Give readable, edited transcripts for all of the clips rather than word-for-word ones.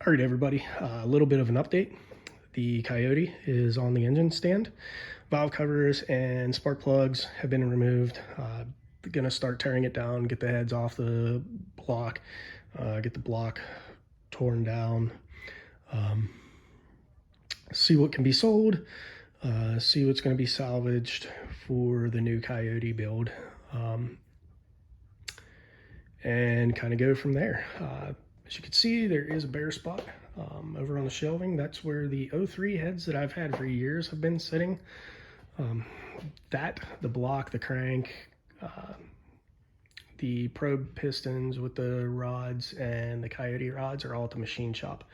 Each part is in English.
All right, everybody, a little bit of an update. The Coyote is on the engine stand. Valve covers and spark plugs have been removed. Gonna start tearing it down, get the heads off the block, get the block torn down, see what can be sold, see what's gonna be salvaged for the new Coyote build, and kind of go from there. As you can see, there is a bare spot over on the shelving. That's where the 03 heads that I've had for years have been sitting. The block, the crank, the probe pistons with the rods and the Coyote rods are all at the machine shop.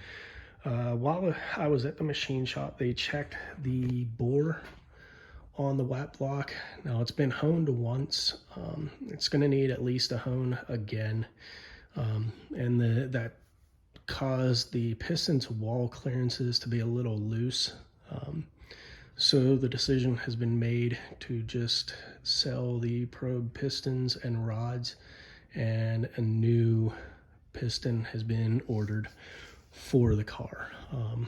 While I was at the machine shop, they checked the bore on the WAP block. Now it's been honed once. It's going to need at least a hone again. That caused the piston's wall clearances to be a little loose. So the decision has been made to just sell the probe pistons and rods, and a new piston has been ordered for the car. I'll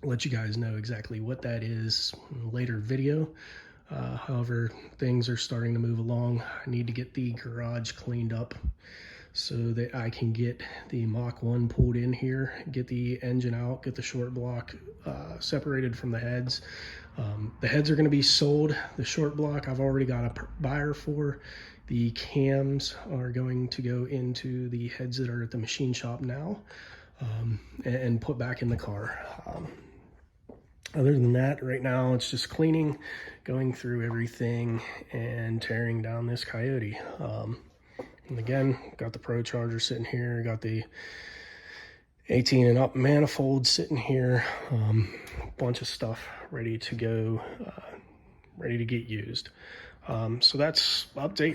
let you guys know exactly what that is in a later video. However, things are starting to move along. I need to get the garage cleaned up so that I can get the Mach 1 pulled in here, get the engine out, get the short block separated from the heads. The heads are going to be sold. The short block I've already got a buyer for. The cams are going to go into the heads that are at the machine shop now, and put back in the car. Other than that, right now it's just cleaning, going through everything and tearing down this Coyote. And again, got the Pro Charger sitting here, got the 18 and up manifold sitting here, bunch of stuff ready to go, ready to get used. So that's update.